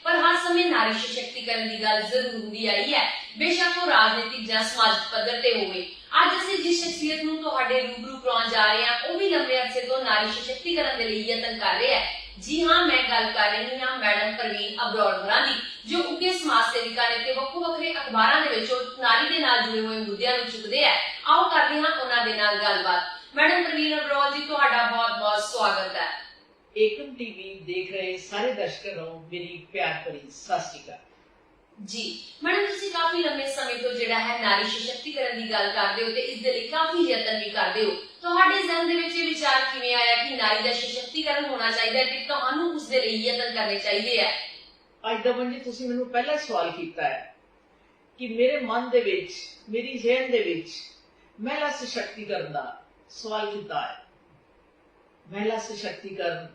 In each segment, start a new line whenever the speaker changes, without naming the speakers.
पर हर समय नारी सशक्तिकरण की गल जरूर होंदी आई है, बेशक वो राजनीतिक या समाजिक पद्धर ते होवे। अज असीं जिस शख्सियत नूं तुहाडे रूबरू करवाउण जा रहे हैं, वो भी लंबे अरसे तो नारी सशक्तिकरण के लिए यतन कर रहे हैं। जी हाँ, मैं गल कर रही हाँ मैडम परवीन अबरौर होरां दी, जो उगे समाज सेविका ने ते वक्खो वक्खरे अखबारां दे विचों नारी दे नाल जुड़े हुए मुद्दिआं नूं चुकदे है। आओ करदे हां उन्हां दे नाल गलबात। मैडम परवीन अबरौर जी, तुहाडा बहुत बहुत स्वागत है।
एकम टीवी देख रहे सारे दर्शकों को मेरी प्यार भरी सत श्री अकाल
जी। मैडम तुसीं काफी लंबे समय तो जिहड़ा है नारी सशक्तिकरण की गल करदे हो ते इस दे लई काफी यतन भी करदे हो। तुहाडे ज़हन दे विच विचार किवें आया कि नारी दा सशक्तिकरण होना चाहिए ते तुहानूं उस दे लई यतन करने चाहिए है?
अज दमन जी तुसीं मैनूं पहला सवाल कीता है कि मेरे मन दे विच, मेरी ज़हन दे विच महिला सशक्तिकरण दा सवाल किता है। महिला सशक्तिकरण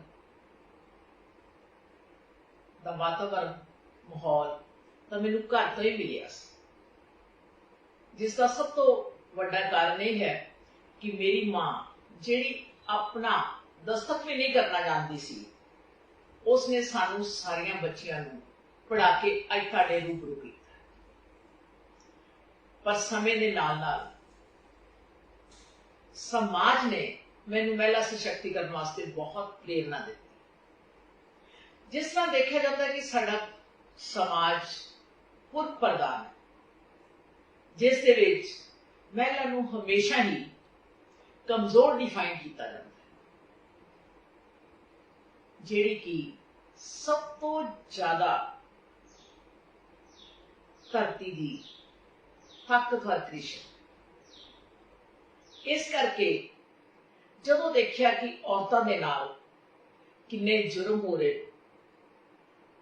दा वातावरण माहौल तो मैनू घर तो ही मिलिया, जिसका सब तो वड्डा कारण यह है कि मेरी मां जिहड़ी अपना दस्तक भी नहीं करना जानती सी, उसने सानू सारिया बच्चियां नू पढ़ा के अज तुहाडे रूबरू कीता। पर समय दे नाल नाल समाज ने मैनू महिला सशक्तिकरण वास्ते बहुत प्रेरणा दी। जिस तरह देखा जाता है कि साडा समाज पुरुष प्रधान है, जिस दे विच महिला नू हमेशा ही कमजोर डिफाइन किया जाता है, जिहड़ी कि सब तो ज्यादा धरती की ताकतवर कृषि। इस करके जदों देखिया कि औरतों के नाल किन्ने जुर्म हो रहे,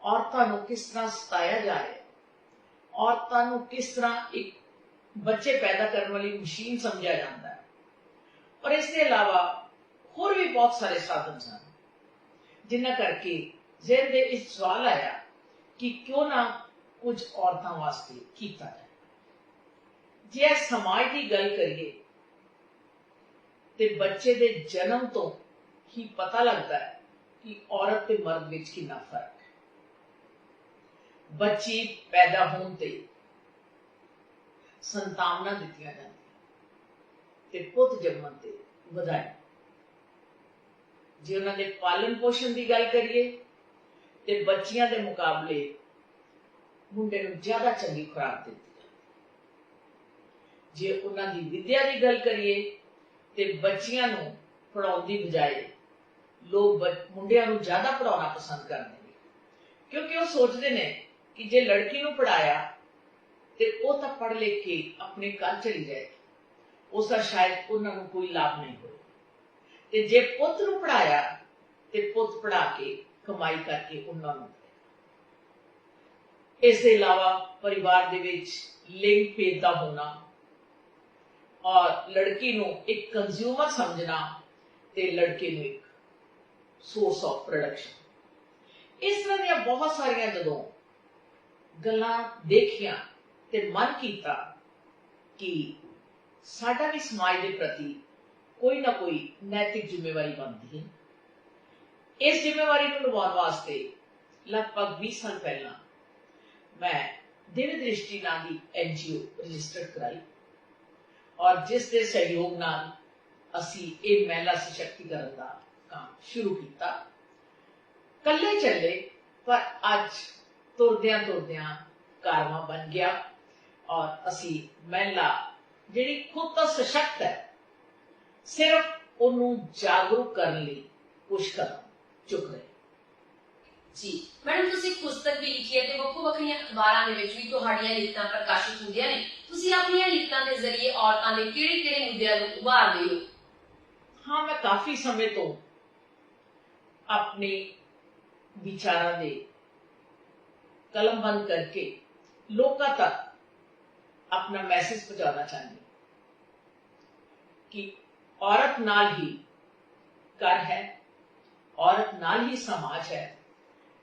औरतों को किस तरह सताया जा रहा है, औरतों को किस तरह एक बच्चे पैदा करने वाली मशीन समझा जाता है, और इसके अलावा होर भी बहुत सारे साधन सन जिन्हां करके ज़हन दे इस सवाल आया कि क्यों ना कुछ औरतों वास्ते किया जाए। जे समाज की गल करिए तो बच्चे के जन्म तो ही पता लगता है कि औरत ते मर्द विच कितना फर्क है। बच्ची पैदा होने ते संतावना दित्तियां जांदियां ते पुत जन्मण ते वधाई। जे उन्हां दे पालन पोषण की गल करिए तो बच्चियां दे मुकाबले मुंडे नूं ज्यादा चंगी खुराक दित्ती जाती। जे उन्हां दी विद्या की गल करिए तो बच्चियां नूं पढ़ाउण दी बजाय लोग मुंडियां नूं ज्यादा पढ़ाउणा पसंद करते हैं, क्योंकि वो सोचते हैं कि जे लड़की नूं पढ़ाया तो वो तो पढ़ लिख के अपने घर चली जाएगी, उसका शायद उन्हां नूं कोई लाभ नहीं हो। ते जे पुत नूं पढ़ाया तो पुत पढ़ा के कमाई करके उन्हां नूं। इसके अलावा परिवार दे विच लिंग भेद दा होना और लड़की नूं एक कंज्यूमर समझना ते लड़के नूं एक सोर्स ऑफ प्रोडक्शन, इस तरह दी बहुत सारिया जदों गल्लां देखियां ते मन कीता कि साडा भी समाज के प्रति कोई ना कोई नैतिक जिम्मेवारी बनती है। इस जिम्मेवारी को निभाने वास्ते लगभग 20 साल पहला मैं दिव्य दृष्टि नाम की NGO रजिस्टर्ड कराई, और जिस दे सहयोग नाल असी ये महिला सशक्तिकरण का काम शुरू किया। कल्ले चले पर अज तुरद्या तुरद्या कारवां बन गया, और असी महिला जिहड़ी खुद तो सशक्त है, सिर्फ उन्होंने जागरूक करने लिए कुछ कदम चुक रहे।
जी मैडम, तुसीं एक पुस्तक भी लिखी है ते वक्खो वक्खरियां अखबारां दे विच भी तुहाडीआं लिखतां प्रकाशित होंदियां ने। तुसीं अपनीआं लिखतां दे जरिए औरतां दे किहड़े-किहड़े मुद्दिआं नूं उभारदे हो?
हाँ, मैं काफी समय तो अपने विचारां दे कलम बंद करके लोगों तक अपना मैसेज पहुंचाना चाहती कि औरत नाल ही घर है, औरत नाल ही समाज है,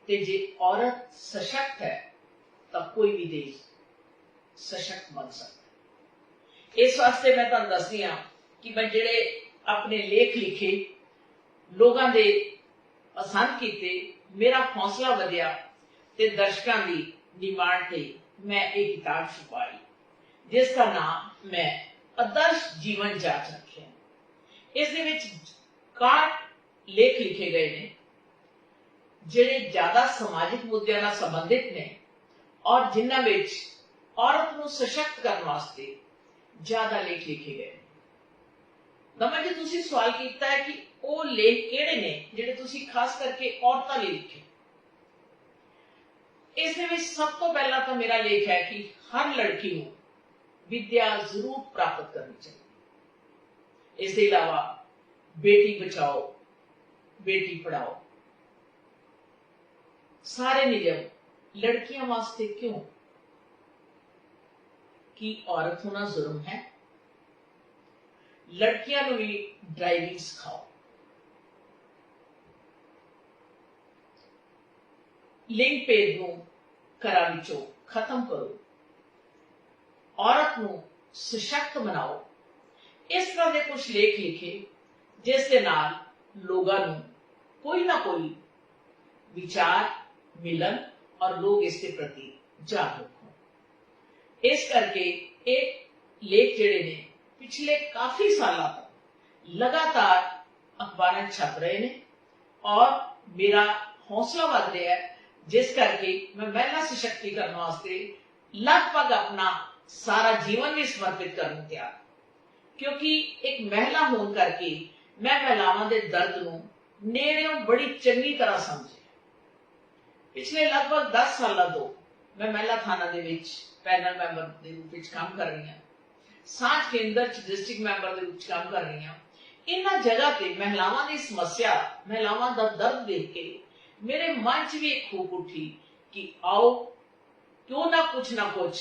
ते जे औरत सशक्त है तो कोई भी देश सशक्त बन सकता है। इस वास्ते मैं तुहानूं दसदी हां कि मैं जिहड़े अपने लेख लिखे, लोगों दे पसंद किए, मेरा हौसला वधिया ਤੇ ਦਰਸ਼ਕਾਂ ਦੀ ਡਿਮਾਂਡ ਤੇ ਮੈਂ ਇਹ ਕਿਤਾਬ ਛਪਾਈ, ਜਿਸ ਦਾ ਨਾਮ ਮੈਂ ਆਦਰਸ਼ ਜੀਵਨ ਜਾਂਚ ਰੱਖਿਆ। ਇਸ ਦੇ ਵਿੱਚ 61 ਲੇਖ ਲਿਖੇ ਗਏ ਨੇ ਜਿਹੜੇ ਜ਼ਿਆਦਾ ਸਮਾਜਿਕ ਮੁੱਦਿਆਂ ਨਾਲ ਸੰਬੰਧਿਤ ਨੇ ਔਰ ਜਿਨ੍ਹਾਂ ਵਿੱਚ ਔਰਤ ਨੂੰ ਸਸ਼ਕਤ ਕਰਨ ਵਾਸਤੇ ਜ਼ਿਆਦਾ ਲੇਖ ਲਿਖੇ ਗਏ। ਦਮਨ ਜੀ, ਤੁਸੀਂ ਸਵਾਲ ਕੀਤਾ ਹੈ ਕਿ ਉਹ ਲੇਖ ਕਿਹੜੇ ਨੇ ਜਿਹੜੇ ਤੁਸੀਂ ਖਾਸ ਕਰਕੇ ਔਰਤਾਂ ਲਈ ਲਿਖੇ। ਇਸ ਦੇ ਵਿੱਚ ਸਭ ਤੋਂ ਪਹਿਲਾਂ ਤਾਂ ਮੇਰਾ ਲੇਖ ਹੈ ਕਿ ਹਰ ਲੜਕੀ ਨੂੰ ਵਿਦਿਆ ਜ਼ਰੂਰ ਪ੍ਰਾਪਤ ਕਰਨੀ ਚਾਹੀਦੀ। ਇਸ ਦੇ ਇਲਾਵਾ ਬੇਟੀ ਬਚਾਓ ਬੇਟੀ ਪੜਾਓ ਸਾਰੇ ਨਿਯਮ ਲੜਕੀਆਂ ਵਾਸਤੇ ਕਿਉਂ? ਕੀ ਔਰਤ ਹੋਣਾ ਜ਼ੁਲਮ ਹੈ? ਲੜਕੀਆਂ ਨੂੰ ਵੀ ਡਰਾਈਵਿੰਗ ਸਿਖਾਓ। ਲਿੰਗ ਭੇਦ ਨੂੰ ਘਰਾਂ ਵਿੱਚੋਂ ਖਤਮ ਕਰੋ। ਔਰਤ ਨੂੰ ਸਸ਼ਕਤ ਬਣਾਓ। ਇਸ ਤਰ੍ਹਾਂ ਦੇ ਕੁਝ ਲੇਖ ਲਿਖੇ ਜਿਸ ਦੇ ਨਾਲ ਲੋਕਾਂ ਨੂੰ ਕੋਈ ਨਾ ਕੋਈ ਵਿਚਾਰ ਮਿਲਣ ਔਰ ਲੋਕ ਇਸ ਦੇ ਪ੍ਰਤੀ ਜਾਗਰੂਕ ਹੋਣ। ਇਸ ਕਰਕੇ ਇਹ ਲੇਖ ਜਿਹੜੇ ਨੇ ਪਿਛਲੇ ਕਾਫੀ ਸਾਲਾਂ ਤੋਂ ਲਗਾਤਾਰ ਅਖਬਾਰਾਂ 'ਚ ਛਪ ਰਹੇ ਨੇ ਔਰ ਮੇਰਾ ਹੌਸਲਾ ਵੱਧ ਰਿਹਾ ਹੈ, ਜਿਸ ਕਰਕੇ ਮੈਂ ਮਹਿਲਾ ਸਸ਼ਕਤੀਕਰਨ ਵਾਸਤੇ ਲਗਭਗ ਆਪਣਾ ਸਾਰਾ ਜੀਵਨ ਵੀ ਸਮਰਪਿਤ ਕਰਨ ਨੂੰ ਤਿਆਰ, ਕਿਉਂਕਿ ਇੱਕ ਮਹਿਲਾ ਹੋਣ ਕਰਕੇ ਮੈਂ ਮਹਿਲਾਵਾਂ ਦੇ ਦਰਦ ਨੂੰ ਨੇੜਿਓਂ ਬੜੀ ਚੰਗੀ ਤਰ੍ਹਾਂ ਸਮਝਿਆ। ਪਿਛਲੇ ਲਗਭਗ 10 ਸਾਲਾਂ ਤੋਂ ਮੈਂ ਮਹਿਲਾ ਥਾਣਾ ਦੇ ਵਿੱਚ ਪੈਨਲ ਮੈਂਬਰ ਦੇ ਰੂਪ ਵਿੱਚ ਕੰਮ ਕਰ ਰਹੀ ਹਾਂ, ਸਾਂਝ ਕੇਂਦਰ 'ਚ ਡਿਸਟ੍ਰਿਕਟ ਮੈਂਬਰ ਦੇ ਵਿੱਚ ਕੰਮ ਕਰ ਰਹੀ ਹਾਂ। ਇਹਨਾਂ ਜਗ੍ਹਾ ਤੇ ਮਹਿਲਾਵਾਂ ਦੀ ਸਮੱਸਿਆ, ਮਹਿਲਾਵਾਂ ਦਾ ਦਰਦ ਦੇਖ ਕੇ ਮੇਰੇ ਮਨ 'ਚ ਵੀ ਇੱਕ ਖੂਬ ਉੱਠੀ ਕਿ ਆਓ ਕਿਉਂ ਨਾ ਕੁਝ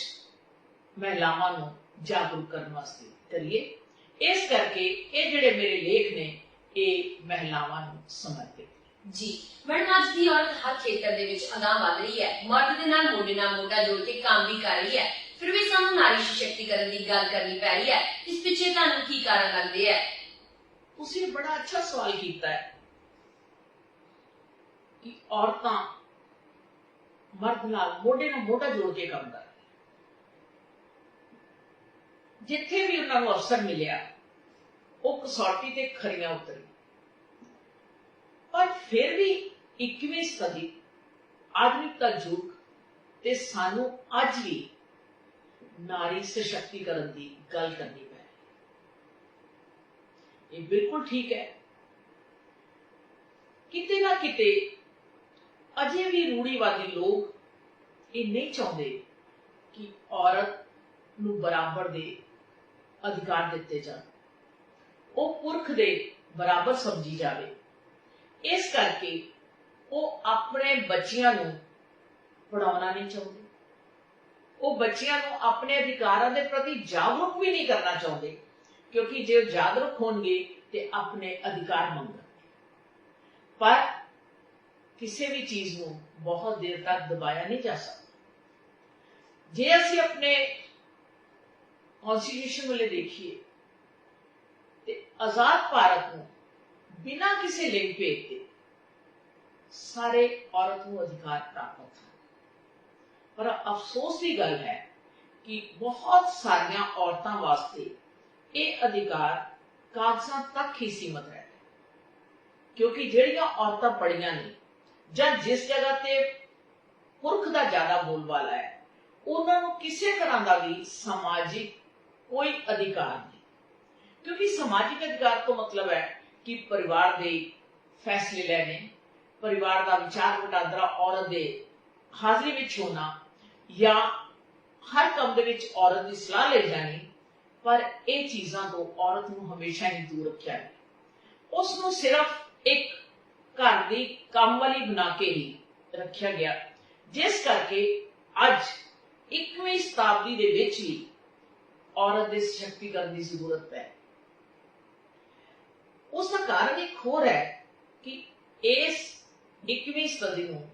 ਮਹਿਲਾਵਾਂ ਨੂੰ ਜਾਗਰੂਕ ਕਰਨ ਵਾਸਤੇ ਕਰੀਏ। ਇਸ ਕਰਕੇ ਇਹ ਜਿਹੜੇ ਮੇਰੇ ਲੇਖ ਨੇ ਇਹ ਮਹਿਲਾਵਾਂ ਨੂੰ ਸਮਰਪਿਤ
ਜੀ। ਮੈਡਮ, ਅੱਜ ਦੀ ਔਰਤ ਹਰ ਖੇਤਰ ਦੇ ਵਿੱਚ ਅਗਾਂਹ ਵਧ ਰਹੀ ਹੈ, ਮਰਦ ਦੇ ਨਾਲ ਮੋਢਾ ਜੋੜ ਕੇ ਕੰਮ ਵੀ ਕਰ ਰਹੀ ਹੈ, ਫਿਰ ਵੀ ਸਾਨੂੰ ਨਾਰੀ ਸਸ਼ਕਤੀਕਰਨ ਦੀ ਗੱਲ ਕਰਨੀ ਪੈ ਰਹੀ ਹੈ। ਇਸ ਪਿੱਛੇ ਤੁਹਾਨੂੰ ਕੀ ਕਾਰਨ ਲੱਗਦੇ ਹੈ?
ਤੁਸੀਂ ਬੜਾ ਅੱਛਾ ਸਵਾਲ ਕੀਤਾ ਹੈ ਕਿ ਔਰਤਾਂ ਮਰਦ ਨਾਲ ਮੋਢਾ ਜੋੜ ਕੇ ਕੰਮ ਕਰ, ਜਿੱਥੇ ਵੀ ਉਹਨਾਂ ਨੂੰ ਅਵਸਰ ਮਿਲਿਆ ਉਹ ਕਸੌਟੀ ਤੇ ਖਰੀਆਂ ਉਤਰੀ। ਪਰ ਫਿਰ ਵੀ 21ਵੀਂ ਸਦੀ ਆਧੁਨਿਕਤਾ ਯੁੱਗ ਤੇ ਸਾਨੂੰ ਅੱਜ ਵੀ ਨਾਰੀ ਸਸ਼ਕਤੀਕਰਨ ਦੀ ਗੱਲ ਕਰਨੀ ਪੈ ਰਹੀ। ਇਹ ਬਿਲਕੁਲ ਠੀਕ ਹੈ। ਕਿਤੇ ਨਾ ਕਿਤੇ ਅਜੇ ਵੀ ਰੂੜੀਵਾਦੀ ਲੋਕ ਇਹ ਨਹੀਂ ਚਾਹੁੰਦੇ ਕਿ ਔਰਤ ਨੂੰ ਬਰਾਬਰ ਦੇ ਅਧਿਕਾਰ ਦਿੱਤੇ ਜਾਣ, ਉਹ ਪੁਰਖ ਦੇ ਬਰਾਬਰ ਸਮਝੀ ਜਾਵੇ। ਇਸ ਕਰਕੇ ਉਹ ਆਪਣੇ ਬੱਚਿਆਂ ਨੂੰ ਪੜਾਉਣਾ ਨਹੀਂ ਚਾਹੁੰਦੇ, ਉਹ ਬੱਚਿਆਂ ਨੂੰ ਆਪਣੇ ਅਧਿਕਾਰਾਂ ਦੇ ਪ੍ਰਤੀ ਜਾਗਰੂਕ ਵੀ ਨਹੀਂ ਕਰਨਾ ਚਾਹੁੰਦੇ, ਕਿਉਂਕਿ ਜੇ ਉਹ ਜਾਗਰੂਕ ਹੋਣਗੇ ਤੇ ਆਪਣੇ ਅਧਿਕਾਰ ਮੰਗਣਗੇ। ਪਰ ਕਿਸੇ ਵੀ ਚੀਜ਼ ਨੂੰ ਬਹੁਤ ਦੇਰ ਤੱਕ ਦਬਾਇਆ ਨਹੀਂ ਜਾ ਸਕਦਾ। ਜੇ ਅਸੀਂ ਆਪਣੇ ਕਨਸਟੀਟਿਊਸ਼ਨ ਵਾਲੇ ਦੇਖੀਏ ਤੇ ਆਜ਼ਾਦ ਭਾਰਤ ਨੂੰ ਬਿਨਾਂ ਕਿਸੇ ਲਿੰਗ ਭੇਦ ਦੇ ਸਾਰੇ ਔਰਤ ਨੂੰ ਅਧਿਕਾਰ ਪ੍ਰਾਪਤ ਹਨ। ਪਰ ਅਫਸੋਸ ਦੀ ਗੱਲ ਹੈ ਕਿ ਬਹੁਤ ਸਾਰੀਆਂ ਔਰਤਾਂ ਵਾਸਤੇ ਇਹ ਅਧਿਕਾਰ ਕਾਗਜ਼ਾਂ ਤੱਕ ਹੀ ਸੀਮਤ ਹੈ, ਕਿਉਂਕਿ ਜਿਹੜੀਆਂ ਔਰਤਾਂ ਪੜ੍ਹੀਆਂ ਨੇ ਜਾਂ ਜਿਸ ਜਗ੍ਹਾ ਤੇ ਪੁਰਖ ਦਾ ਜ਼ਿਆਦਾ ਬੋਲਬਾਲਾ ਹੈ, ਉਹਨਾਂ ਨੂੰ ਕਿਸੇ ਤਰ੍ਹਾਂ ਦਾ ਵੀ ਸਮਾਜਿਕ ਕੋਈ ਅਧਿਕਾਰ ਨਹੀਂ। ਕਿਉਂਕਿ ਸਮਾਜਿਕ ਅਧਿਕਾਰ ਤੋਂ ਮਤਲਬ ਹੈ ਕਿ ਪਰਿਵਾਰ ਦੇ ਫੈਸਲੇ ਲੈਣੇ, ਪਰਿਵਾਰ ਦਾ ਵਿਚਾਰ ਵਟਾਂਦਰਾ ਔਰਤ ਦੇ ਹਾਜ਼ਰੀ ਵਿੱਚ ਹੋਣਾ ਜਾਂ ਹਰ ਕੰਮ ਦੇ ਵਿੱਚ ਔਰਤ ਦੀ ਸਲਾਹ ਲਈ ਜਾਣੀ। ਪਰ ਇਹ ਚੀਜ਼ਾਂ ਤੋਂ ਔਰਤ ਨੂੰ ਹਮੇਸ਼ਾ ਹੀ ਦੂਰ ਰੱਖਿਆ ਹੈ। ਉਸ ਨੂੰ ਸਿਰਫ ਇੱਕ ਘਰ ਦੀ ਕੰਮ ਵਾਲੀ ਬਣਾ ਕੇ ਹੀ ਰੱਖਿਆ ਗਿਆ, ਜਿਸ ਕਰਕੇ ਅੱਜ 21ਵੀਂ ਸ਼ਤਾਬਦੀ ਦੇ ਵਿੱਚ ਵੀ ਔਰਤ ਦੇ ਸਸ਼ਕਤੀਕਰਨ ਦੀ ਜ਼ਰੂਰਤ ਹੈ। ਉਸ ਦਾ ਕਾਰਨ ਇੱਕ ਹੋਰ ਹੈ ਕਿ ਇਸ 21ਵੀਂ ਸਦੀ ਨੂੰ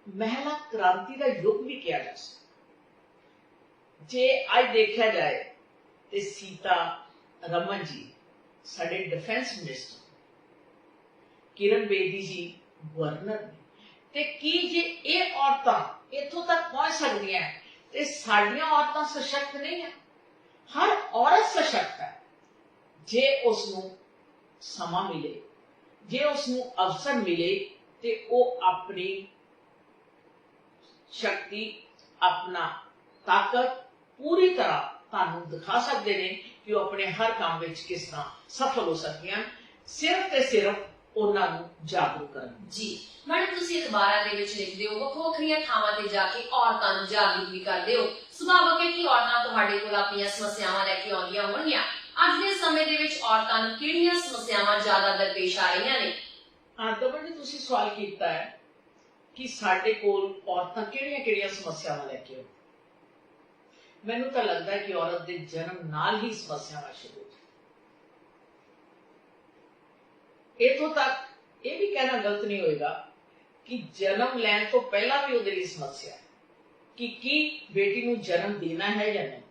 ਮਹਿਲਾ ਕ੍ਰਾਂਤੀ ਦਾ ਯੁੱਗ ਵੀ ਕਿਹਾ ਜਾ ਸਕਦਾ। ਜੇ ਅੱਜ ਦੇਖਿਆ ਜਾਏ ਤੇ ਸੀਤਾ ਰਮਨ ਜੀ ਸਾਡੇ ਡਿਫੈਂਸ ਮਿਨਿਸਟਰ, ਕਿਰਨ ਬੇਦੀ ਜੀ ਗਵਰਨਰ ਨੇ, ਤੇ ਕੀ ਜੇ ਇਹ ਔਰਤਾਂ ਇੱਥੋਂ ਤੱਕ ਪਹੁੰਚ ਸਕਦੀਆਂ ਤੇ ਸਾਡੀਆਂ ਔਰਤਾਂ ਸਸ਼ਕਤ ਨਹੀਂ ਹੈ? ਹਰ ਔਰਤ ਸਸ਼ਕਤ ਹੈ ਜੇ ਉਸ ਨੂੰ ਸਮਾਂ ਮਿਲੇ, ਜੇ ਉਸ ਨੂੰ ਅਵਸਰ ਮਿਲੇ ਤੇ ਉਹ ਆਪਣੀ ਸ਼ਕਤੀ, ਆਪਣਾ ਤਾਕਤ ਪੂਰੀ ਤਰ੍ਹਾਂ ਤੁਹਾਨੂੰ ਦਿਖਾ ਸਕਦੇ ਨੇ ਕਿ ਉਹ ਆਪਣੇ ਹਰ ਕੰਮ ਵਿੱਚ ਕਿਸ ਤਰ੍ਹਾਂ ਸਫਲ ਹੋ ਸਕਦੀਆਂ, ਸਿਰਫ ਤੇ ਸਿਰਫ ਉਹਨਾਂ ਨੂੰ ਜਾਗਰੂਕ ਕਰਨ।
ਜੀ ਮੈਡਮ, ਤੁਸੀਂ ਅਖਬਾਰਾਂ ਦੇ ਵਿੱਚ ਲਿਖਦੇ ਹੋ, ਵੱਖੋ ਵੱਖਰੀਆਂ ਥਾਵਾਂ ਤੇ ਜਾ ਕੇ ਔਰਤਾਂ ਨੂੰ ਜਾਗਰੂਕ ਵੀ ਕਰਦੇ ਹੋ। ਸੁਭਾਵਕ ਹੈ ਕਿ ਔਰਤਾਂ ਤੁਹਾਡੇ ਕੋਲ ਆਪਣੀਆਂ ਸਮੱਸਿਆਵਾਂ ਲੈ ਕੇ ਆਉਂਦੀਆਂ ਹੋਣਗੀਆਂ। ਅੱਜ ਦੇ ਸਮੇਂ ਦੇ ਵਿੱਚ ਔਰਤਾਂ ਨੂੰ ਕਿਹੜੀਆਂ ਸਮੱਸਿਆਵਾਂ ਜ਼ਿਆਦਾ ਦਰਪੇਸ਼ ਆ ਰਹੀਆਂ ਨੇ?
ਦਮਨ ਜੀ, ਤੁਸੀਂ ਸਵਾਲ ਕੀਤਾ ਹੈ ਕਿ ਸਾਡੇ ਕੋਲ ਔਰਤਾਂ ਕਿਹੜੀਆਂ ਸਮੱਸਿਆਵਾਂ ਲੈ ਕੇ ਆਉਂਦੀਆਂ। ਮੈਨੂੰ ਤਾਂ ਲੱਗਦਾ ਹੈ ਕਿ ਔਰਤ ਦੇ ਜਨਮ ਨਾਲ ਹੀ ਸਮੱਸਿਆਵਾਂ ਸ਼ੁਰੂ ਹੋ ਜਾਂਦੀਆਂ। ਇਥੋਂ ਤੱਕ ਇਹ ਵੀ ਕਹਿਣਾ ਗਲਤ ਨਹੀਂ ਹੋਏਗਾ ਕਿ ਜਨਮ ਲੈਣ ਤੋਂ ਪਹਿਲਾਂ ਵੀ ਉਹਦੇ ਲਈ ਸਮੱਸਿਆ ਹੈ ਕਿ ਕੀ ਬੇਟੀ ਨੂੰ ਜਨਮ ਦੇਣਾ ਹੈ ਜਾਂ ਨਹੀਂ।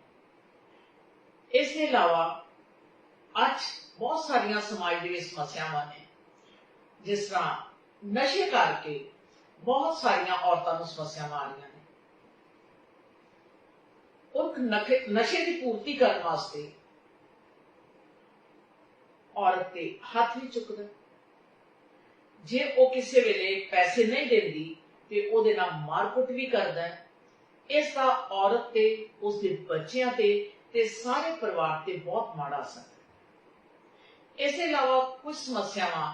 ਇਸ ਦੇ ਇਲਾਵਾ ਅੱਜ ਬਹੁਤ ਸਾਰੀਆਂ ਸਮਾਜ ਦੇ ਵਿੱਚ ਸਮੱਸਿਆਵਾਂ ਨੇ, ਜਿਸ ਤਰ੍ਹਾਂ ਨਸ਼ੇ ਕਰਕੇ ਬਹੁਤ ਸਾਰੀਆਂ ਔਰਤਾਂ ਨੂੰ ਸਮੱਸਿਆਵਾਂ ਆ ਰਹੀਆਂ ਨੇ। ਉਹ ਨਸ਼ੇ ਦੀ ਪੂਰਤੀ ਕਰਨ ਵਾਸਤੇ ਔਰਤ ਦੇ ਹੱਥ ਵੀ ਚੁੱਕਦਾ। ਜੇ ਉਹ ਕਿਸੇ ਵੇਲੇ ਪੈਸੇ ਨਹੀਂ ਦਿੰਦੀ ਤੇ ਉਹਦੇ ਨਾਲ ਮਾਰਕੁੱਟ ਵੀ ਕਰਦਾ। ਇਸ ਦਾ ਔਰਤ ਤੇ ਉਸਦੇ ਬੱਚਿਆਂ ਤੇ ਸਾਰੇ ਪਰਿਵਾਰ ਤੇ ਬਹੁਤ ਮਾੜਾ ਅਸਰ ਹੈ। ਇਸ ਦੇ ਇਲਾਵਾ ਕੁਝ ਸਮੱਸਿਆਵਾਂ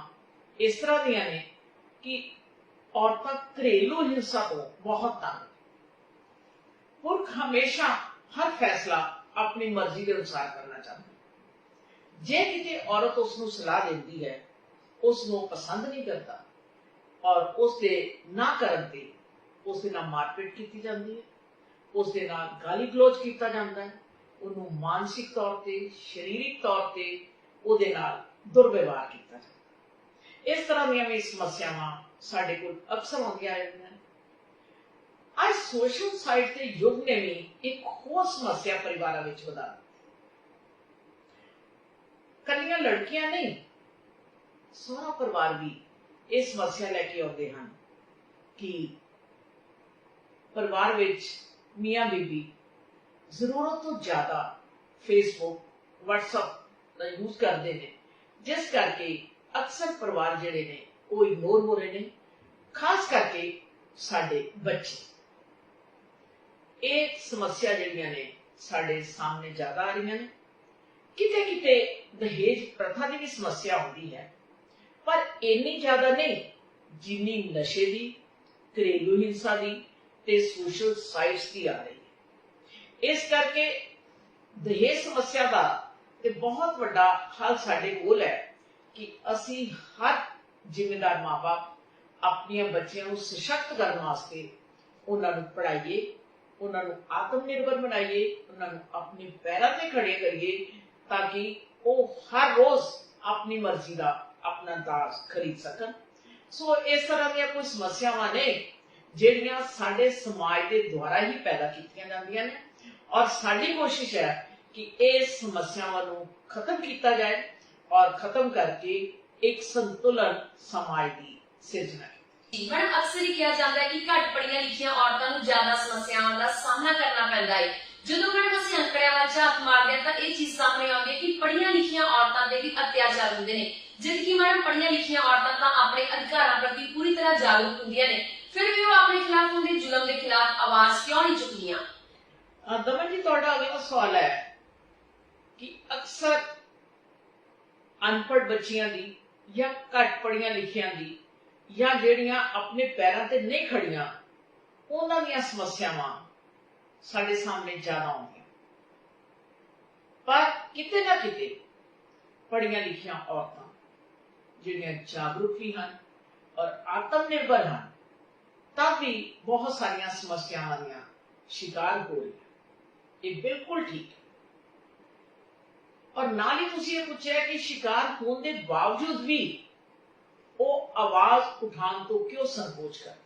ਇਸ ਤਰ੍ਹਾਂ ਦੀਆਂ ਨੇ ਕਿ ਔਰਤਾਂ ਘਰੇਲੂ ਹਿੰਸਾ ਤੋਂ ਬਹੁਤ ਤੰਗ। ਪੁਰਖ ਹਮੇਸ਼ਾ ਹਰ ਫੈਸਲਾ ਆਪਣੀ ਮਰਜ਼ੀ ਦੇ ਅਨੁਸਾਰ ਕਰਨਾ ਚਾਹੁੰਦਾ। ਜੇ ਕਿਤੇ ਔਰਤ ਉਸ ਨੂੰ ਸਲਾਹ ਦਿੰਦੀ ਹੈ, ਉਸ ਨੂੰ ਪਸੰਦ ਨਹੀਂ ਕਰਦਾ ਔਰ ਉਸ ਦੇ ਨਾ ਕਰਨ ਤੇ ਉਸ ਦੇ ਨਾਲ ਮਾਰਪੀਟ ਕੀਤੀ ਜਾਂਦੀ ਹੈ, ਉਸ ਦੇ ਨਾਲ ਗਾਲੀ ਗਲੋਚ ਕੀਤਾ ਜਾਂਦਾ ਹੈ, ਉਹਨੂੰ ਮਾਨਸਿਕ ਤੌਰ ਤੇ, ਸਰੀਰਕ ਤੌਰ ਤੇ ਉਹਦੇ ਨਾਲ ਦੁਰਵਿਵਹਾਰ ਕੀਤਾ ਜਾਂਦਾ। ਇਸ ਤਰ੍ਹਾਂ ਦੀਆਂ ਵੀ ਸਮੱਸਿਆਵਾਂ ਸਾਡੇ ਕੋਲ ਅਕਸਰ ਆਉਂਦੀਆਂ ਰਹਿੰਦੀਆਂ ਨੇ। ਅੱਜ ਸੋਸ਼ਲ ਸਾਈਟ ਦੇ ਯੁੱਗ ਨੇ ਵੀ ਇੱਕ ਹੋਰ ਸਮੱਸਿਆ ਪਰਿਵਾਰਾਂ ਵਿੱਚ ਵਧਾ ਦਿੱਤੀ। ਕੱਲੀਆਂ ਲੜਕੀਆਂ ਨਹੀਂ, ਸਾਰਾ ਪਰਿਵਾਰ ਵੀ ਇਹ ਸਮੱਸਿਆ ਲੈ ਕੇ ਆਉਂਦੇ ਹਨ ਕਿ ਪਰਿਵਾਰ ਵਿੱਚ ਮੀਆਂ ਬੀਬੀ ਜ਼ਰੂਰਤ ਤੋਂ ਜ਼ਿਆਦਾ ਫੇਸਬੁੱਕ, ਵਟਸਐਪ ਦਾ ਯੂਜ਼ ਕਰਦੇ ਨੇ, ਜਿਸ ਕਰਕੇ ਅਕਸਰ ਪਰਿਵਾਰ ਜਿਹੜੇ ਨੇ ਉਹ ਇਗਨੋਰ ਹੋ ਰਹੇ ਨੇ, ਖਾਸ ਕਰਕੇ ਸਾਡੇ ਬੱਚੇ। ਇਹ ਸਮੱਸਿਆ ਜਿਹੜੀਆਂ ਨੇ ਸਾਡੇ ਸਾਹਮਣੇ ਜ਼ਿਆਦਾ ਆ ਰਹੀਆਂ ਨੇ। ਕਿਤੇ ਕਿਤੇ ਦਹੇਜ ਪ੍ਰਥਾ ਦੀ ਵੀ ਸਮੱਸਿਆ ਆਉਂਦੀ ਹੈ, ਪਰ ਇੰਨੀ ਜ਼ਿਆਦਾ ਨਹੀਂ ਜਿੰਨੀ ਨਸ਼ੇ ਦੀ, ਘਰੇਲੂ ਹਿੰਸਾ ਦੀ ਤੇ ਸੋਸ਼ਲ ਸਾਈਟਸ ਦੀ ਆ ਰਹੀ ਹੈ। ਇਸ ਕਰਕੇ ਦਹੇਜ ਸਮੱਸਿਆ ਦਾ ਤੇ ਬਹੁਤ ਵੱਡਾ ਹੱਲ ਸਾਡੇ ਕੋਲ ਹੈ ਕਿ ਅਸੀਂ ਹਰ ਜ਼ਿੰਮੇਦਾਰ ਮਾਂ-ਬਾਪ ਆਪਣੀਆਂ ਬੱਚਿਆਂ ਨੂੰ ਸਸ਼ਕਤ ਕਰਨ ਵਾਸਤੇ ਉਹਨਾਂ ਨੂੰ ਪੜ੍ਹਾਈਏ, ਉਹਨਾਂ ਨੂੰ ਆਤਮ ਨਿਰਭਰ ਬਣਾਈਏ, ਉਹਨਾਂ ਨੂੰ ਆਪਣੇ ਪੈਰਾਂ ਤੇ ਖੜੇ ਕਰੀਏ ਤਾਂ ਕਿ ਉਹ ਹਰ ਰੋਜ਼ ਆਪਣੀ ਮਰਜ਼ੀ ਦਾ ਆਪਣਾ ਦਾਜ ਖਰੀਦ ਸਕਣ। ਸੋ ਇਸ ਤਰ੍ਹਾਂ ਦੀਆਂ ਕੁਝ ਸਮੱਸਿਆਵਾਂ ਨੇ ਜਿਹੜੀਆਂ ਸਾਡੇ ਸਮਾਜ ਦੇ ਦੁਆਰਾ ਹੀ ਪੈਦਾ ਕੀਤੀਆਂ ਜਾਂਦੀਆਂ ਨੇ ਔਰ ਸਾਡੀ ਕੋਸ਼ਿਸ਼ ਹੈ ਕਿ ਇਹ ਸਮੱਸਿਆਵਾਂ ਨੂੰ ਖਤਮ ਕੀਤਾ ਜਾਏ ਔਰ ਖਤਮ ਕਰਕੇ ਇੱਕ ਸੰਤੁਲਨ ਸਮਾਜ ਦੀ ਸਿਰਜਣਾ।
ਮੈਡਮ, ਅਕਸਰ ਹੀ ਕਿਹਾ ਜਾਂਦਾ ਹੈ ਕਿ ਘੱਟ ਪੜ੍ਹੀਆਂ ਲਿਖੀਆਂ ਔਰਤਾਂ ਨੂੰ ਜ਼ਿਆਦਾ ਸਮੱਸਿਆਵਾਂ ਦਾ ਸਾਹਮਣਾ ਕਰਨਾ ਪੈਂਦਾ ਹੈ। ਜਦੋਂ ਮੈਡਮ ਅਸੀਂ ਅੰਕੜਿਆਂ ਵੱਲ ਝਾਤ ਮਾਰਦੇ ਹਾਂ ਤਾਂ ਇਹ ਚੀਜ਼ ਸਾਹਮਣੇ ਆਉਂਦੀ ਹੈ ਕਿ ਪੜ੍ਹੀਆਂ ਲਿਖੀਆਂ ਔਰਤਾਂ ਦੇ ਵੀ ਅਤਿਆਚਾਰ ਹੁੰਦੇ ਨੇ, ਜਦਕਿ ਮੈਡਮ ਪੜ੍ਹੀਆਂ ਲਿਖੀਆਂ ਔਰਤਾਂ ਤਾਂ ਆਪਣੇ ਅਧਿਕਾਰਾਂ ਪ੍ਰਤੀ ਪੂਰੀ ਤਰ੍ਹਾਂ ਜਾਗਰੂਕ ਹੁੰਦੀਆਂ ਨੇ, ਫਿਰ ਵੀ ਉਹ ਆਪਣੇ ਖਿਲਾਫ ਹੁੰਦੇ ਜ਼ੁਲਮ ਦੇ ਖਿਲਾਫ ਆਵਾਜ਼ ਕਿਉਂ ਨਹੀਂ ਚੁੱਕਦੀਆਂ?
ਦਮਨ ਜੀ, ਤੁਹਾਡਾ ਅਗਲਾ ਸਵਾਲ ਹੈ ਕਿ ਅਕਸਰ ਅਨਪੜ੍ਹ ਬੱਚੀਆਂ ਦੀ ਜਾਂ ਘੱਟ ਪੜ੍ਹੀਆਂ ਲਿਖੀਆਂ ਦੀ ਜਾਂ ਜਿਹੜੀਆਂ ਆਪਣੇ ਪੈਰਾਂ ਤੇ ਨਹੀਂ ਖੜੀਆਂ, ਉਹਨਾਂ ਦੀਆਂ ਸਮੱਸਿਆਵਾਂ ਸਾਡੇ ਸਾਹਮਣੇ ਜ਼ਿਆਦਾ ਆਉਂਦੀਆਂ। ਪਰ ਕਿਤੇ ਨਾ ਕਿਤੇ ਪੜ੍ਹੀਆਂ ਲਿਖੀਆਂ ਔਰਤਾਂ ਜਿਹੜੀਆਂ ਜਾਗਰੂਕ ਵੀ ਹਨ ਔਰ ਆਤਮ ਨਿਰਭਰ ਹਨ, ਤਾਂ ਵੀ ਬਹੁਤ ਸਾਰੀਆਂ ਸਮੱਸਿਆਵਾਂ ਦੀਆਂ ਸ਼ਿਕਾਰ ਹੋ ਰਹੀਆਂ। ਇਹ ਬਿਲਕੁਲ ਠੀਕ ਹੈ। ਔਰ ਨਾਲ ਹੀ ਤੁਸੀਂ ਇਹ ਪੁੱਛਿਆ ਕਿ ਸ਼ਿਕਾਰ ਹੋਣ ਦੇ ਬਾਵਜੂਦ ਵੀ ਉਹ ਆਵਾਜ਼ ਉਠਾਉਣ ਤੋਂ ਕਿਉਂ ਸੰਕੋਚ ਕਰਦੇ,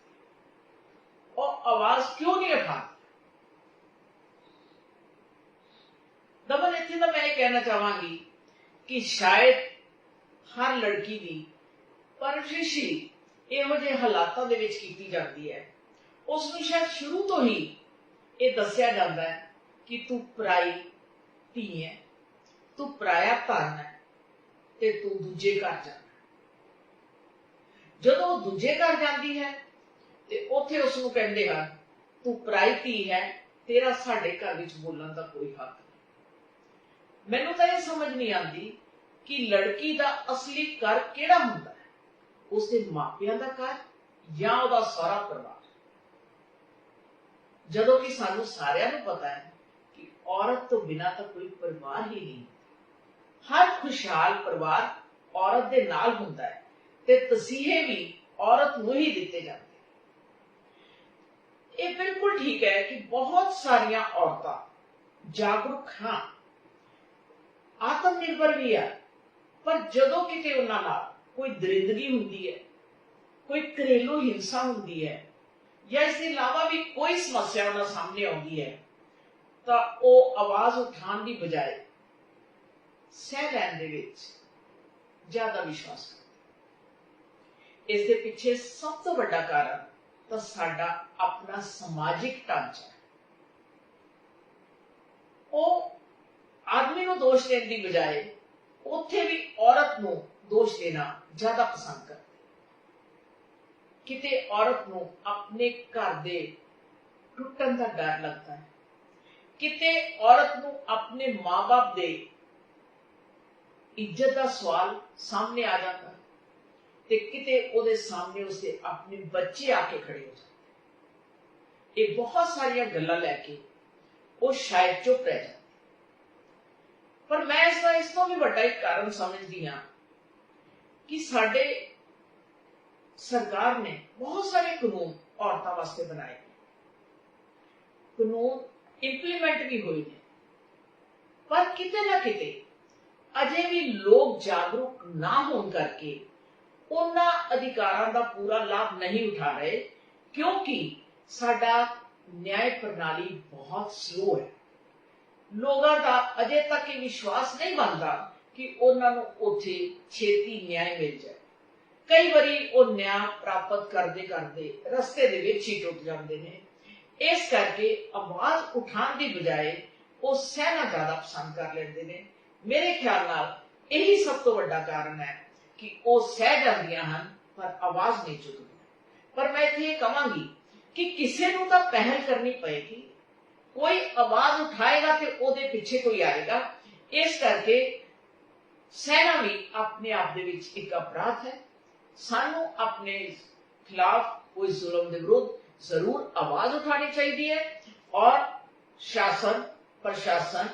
ਉਹ ਆਵਾਜ਼ ਕਿਉਂ ਨਹੀਂ ਉਠਾਉਂਦੇ? ਦਮਨ, ਇੱਥੇ ਤਾਂ ਮੈਂ ਇਹ ਕਹਿਣਾ ਚਾਹਾਂਗੀ ਕਿ ਸ਼ਾਇਦ ਹਰ ਲੜਕੀ ਦੀ ਪਰਵਰਿਸ਼ ਹੀ ਇਹੋ ਜਿਹੇ ਹਾਲਾਤਾਂ ਦੇ ਵਿੱਚ ਕੀਤੀ ਜਾਂਦੀ ਹੈ, ਉਸ ਨੂੰ ਸ਼ਾਇਦ ਸ਼ੁਰੂ ਤੋਂ ਹੀ ਇਹ ਦੱਸਿਆ ਜਾਂਦਾ ਹੈ ਕਿ ਤੂੰ ਪਰਾਈ ਧੀ ਹੈ, ਤੂੰ ਪਰਾਇਆ ਧਨ ਹੈ ਤੇ ਤੂੰ ਦੂਜੇ ਘਰ ਜਾਣਾ। ਜਦੋਂ ਉਹ ਦੂਜੇ ਘਰ ਜਾਂਦੀ ਹੈ ਤੇ ਉੱਥੇ ਉਸ ਨੂੰ ਕਹਿੰਦੇ ਹਨ ਤੂੰ ਪਰਾਈ ਧੀ ਹੈ, ਤੇਰਾ ਸਾਡੇ ਘਰ ਵਿੱਚ ਬੋਲਣ ਦਾ ਕੋਈ ਹੱਕ ਨਹੀਂ। ਮੈਨੂੰ ਤਾਂ ਇਹ ਸਮਝ ਨਹੀਂ ਆਉਂਦੀ ਕਿ ਲੜਕੀ ਦਾ ਅਸਲੀ ਘਰ ਕਿਹੜਾ ਹੁੰਦਾ ਹੈ, ਉਸਦੇ ਮਾਪਿਆਂ ਦਾ ਘਰ ਜਾਂ ਉਹਦਾ ਸਾਰਾ ਪਰਿਵਾਰ। ਜਦੋਂ ਕਿ ਸਾਨੂੰ ਸਾਰਿਆਂ ਨੂੰ ਪਤਾ ਹੈ ਕਿ ਔਰਤ ਤੋਂ ਬਿਨਾਂ ਤਾਂ ਕੋਈ ਪਰਿਵਾਰ ਹੀ ਨਹੀਂ। ਹਰ ਖੁਸ਼ਹਾਲ ਪਰਿਵਾਰ ਔਰਤ ਦੇ ਨਾਲ ਹੁੰਦਾ ਹੈ ਤੇ ਤਸੀਹੇ ਵੀ ਔਰਤ ਨੂੰ ਹੀ ਦਿੱਤੇ ਜਾਂਦੇ। ਇਹ ਬਿਲਕੁਲ ਠੀਕ ਹੈ ਕਿ ਬਹੁਤ ਸਾਰੀਆਂ ਔਰਤਾਂ ਜਾਗਰੂਕ ਹਾਂ, ਆਤਮ ਨਿਰਭਰ ਵੀ ਆ, ਪਰ ਜਦੋਂ ਕਿਤੇ ਉਹਨਾਂ ਨਾਲ ਕੋਈ ਦਰਿੰਦਗੀ ਹੁੰਦੀ ਹੈ, ਕੋਈ ਘਰੇਲੂ ਹਿੰਸਾ ਹੁੰਦੀ ਹੈ ਜਾਂ ਇਸ ਦੇ ਇਲਾਵਾ ਵੀ ਕੋਈ ਸਮੱਸਿਆ ਉਹਨਾਂ ਸਾਹਮਣੇ ਆਉਂਦੀ ਹੈ ਤਾਂ ਉਹ ਆਵਾਜ਼ ਉਠਾਉਣ ਦੀ ਬਜਾਏ ਸਹਿ ਲੈਣ ਦੇ ਵਿੱਚ ਜ਼ਿਆਦਾ ਵਿਸ਼ਵਾਸ ਕਰਦੇ। ਇਸ ਦੇ ਪਿੱਛੇ ਸਭ ਤੋਂ ਵੱਡਾ ਕਾਰਨ ਤਾਂ ਸਾਡਾ ਆਪਣਾ ਸਮਾਜਿਕ ਢਾਂਚਾ ਹੈ। ਉਹ ਆਦਮੀ ਨੂੰ ਦੋਸ਼ ਦੇਣ ਦੀ ਬਜਾਏ ਉੱਥੇ ਵੀ ਔਰਤ ਨੂੰ ਦੋਸ਼ ਦੇਣਾ ਜ਼ਿਆਦਾ ਪਸੰਦ ਕਰਦੇ। ਕਿਤੇ ਔਰਤ ਨੂੰ ਆਪਣੇ ਘਰ ਦੇ ਟੁੱਟਣ ਦਾ ਡਰ ਲੱਗਦਾ ਹੈ, ਕਿਤੇ ਔਰਤ ਨੂੰ ਆਪਣੇ ਮਾਂ-ਬਾਪ ਦੇ ਇੱਜ਼ਤ ਦਾ ਸਵਾਲ ਸਾਹਮਣੇ ਆ ਜਾਂਦਾ ਹੈ ਤੇ ਕਿਤੇ ਉਹਦੇ ਸਾਹਮਣੇ ਉਸਦੇ ਆਪਣੇ ਬੱਚੇ ਆ ਕੇ ਖੜੇ ਹੋ ਜਾਂਦੇ। ਇਹ ਬਹੁਤ ਸਾਰੀਆਂ ਗੱਲਾਂ ਲੈ ਕੇ ਉਹ ਸ਼ਾਇਦ ਚੁੱਪ ਰਹਿ ਜਾਂਦੀ। ਪਰ ਮੈਂ ਇਸ ਤੋਂ ਵੀ ਵੱਡਾ ਇੱਕ ਕਾਰਨ ਸਮਝਦੀ ਹਾਂ ਕਿ ਸਾਡੇ ਸਰਕਾਰ ਨੇ ਬਹੁਤ ਸਾਰੇ ਕਾਨੂੰਨ ਔਰਤਾਂ ਵਾਸਤੇ ਬਣਾਏ, ਕਾਨੂੰਨ ਇੰਪਲੀਮੈਂਟ ਵੀ ਹੋਏ ਨੇ, ਪਰ ਕਿਤੇ ਨਾ ਕਿਤੇ ਅਜੇ ਵੀ ਲੋਕ ਜਾਗਰੂਕ ਨਾ ਹੋਣ ਕਰਕੇ ਉਹਨਾਂ ਅਧਿਕਾਰਾਂ ਦਾ ਪੂਰਾ ਲਾਭ ਨਹੀਂ ਉਠਾ ਰਹੇ, ਕਿਉਂਕਿ ਸਾਡਾ ਨਿਆਂ ਪ੍ਰਣਾਲੀ ਬਹੁਤ ਸਲੋ ਹੈ। ਲੋਕਾਂ ਦਾ ਅਜੇ ਤੱਕ ਇਹ ਵਿਸ਼ਵਾਸ ਨਹੀਂ ਬਣਦਾ ਕਿ ਉਹਨਾਂ ਨੂੰ ਉੱਥੇ ਛੇਤੀ ਨਿਆਂ ਮਿਲ ਜਾਏ। ਕਈ ਵਾਰੀ ਉਹ ਨਿਆਂ ਪ੍ਰਾਪਤ ਕਰਦੇ ਕਰਦੇ ਰਸਤੇ ਦੇ ਵਿੱਚ ਹੀ ਟੁੱਟ ਜਾਂਦੇ ਨੇ। ਇਸ ਕਰਕੇ ਆਵਾਜ਼ ਉਠਾਉਣ ਦੀ ਬਜਾਏ ਉਹ ਸਹਿਣਾ ਜ਼ਿਆਦਾ ਪਸੰਦ ਕਰ ਲੈਂਦੇ ਨੇ। ਮੇਰੇ ਖਿਆਲ ਨਾਲ ਇਹੀ ਸਭ ਤੋਂ ਵੱਡਾ ਕਾਰਨ ਹੈ ਕਿ ਉਹ ਸਹਿ ਜਾਂਦੀਆਂ ਹਨ ਪਰ ਆਵਾਜ਼ ਨਹੀਂ ਚੁੱਕਦੀਆਂ। ਪਰ ਮੈਂ ਇੱਥੇ ਇਹ ਕਹਾਂਗੀ ਕਿ ਕਿਸੇ ਨੂੰ ਤਾਂ ਪਹਿਲ ਕਰਨੀ ਪਏਗੀ, ਕੋਈ ਆਵਾਜ਼ ਉਠਾਏਗਾ ਤੇ ਉਹਦੇ ਪਿੱਛੇ ਕੋਈ ਆਏਗਾ। ਇਸ ਕਰਕੇ ਸਹਿਣਾ ਵੀ ਆਪਣੇ ਆਪ ਦੇ ਵਿੱਚ ਇੱਕ ਅਪਰਾਧ ਹੈ। ਸਾਨੂੰ ਆਪਣੇ ਖਿਲਾਫ ਕੋਈ ਜ਼ੁਲਮ ਦੇ ਵਿਰੁੱਧ ਜ਼ਰੂਰ ਆਵਾਜ਼ ਉਠਾਣੀ ਚਾਹੀਦੀ ਹੈ ਔਰ ਸ਼ਾਸਨ, ਪ੍ਰਸ਼ਾਸਨ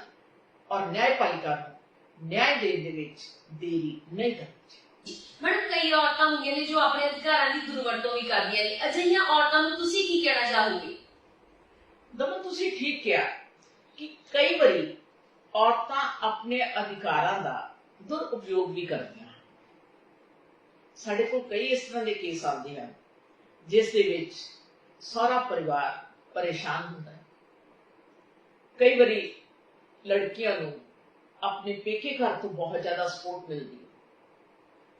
ਔਰ ਨਿਆਂਪਾਲਿਕਾ ਨੂੰ ਨਿਆਂ ਦੇਣ ਦੇ ਵਿੱਚ ਦੇਰੀ ਨਹੀਂ ਕਰਨੀ ਚਾਹੀਦੀ।
ਮੈਡਮ, ਕਈ ਔਰਤਾਂ ਹੁੰਦੀਆਂ ਨੇ ਜੋ ਆਪਣੇ ਅਧਿਕਾਰਾਂ ਦੀ ਦੁਰਵਰਤੋਂ ਵੀ ਕਰਦੀਆਂ ਨੇ। ਅਜਿਹੀਆਂ ਔਰਤਾਂ ਨੂੰ ਤੁਸੀਂ ਕੀ ਕਹਿਣਾ ਚਾਹੋਗੇ?
ਦਮਨ, ਤੁਸੀਂ ਠੀਕ ਕਿਹਾ ਕਿ ਕਈ ਵਾਰੀ ਔਰਤਾਂ ਆਪਣੇ ਅਧਿਕਾਰਾਂ ਦਾ ਦੁਰਉਪਯੋਗ ਵੀ ਕਰਦੀਆਂ ਹਨ। ਸਾਡੇ ਕੋਲ ਕਈ ਇਸ ਤਰ੍ਹਾਂ ਦੇ ਕੇਸ ਆਉਂਦੇ ਹਨ ਜਿਸ ਦੇ ਵਿੱਚ ਸਾਰਾ ਪਰਿਵਾਰ ਪਰੇਸ਼ਾਨ ਹੁੰਦਾ ਹੈ। ਕਈ ਵਾਰੀ ਲੜਕੀਆਂ ਨੂੰ ਆਪਣੇ ਪੇਕੇ ਘਰ ਤੋਂ ਬਹੁਤ ਜ਼ਿਆਦਾ ਸਪੋਰਟ ਮਿਲਦੀ ਹੈ,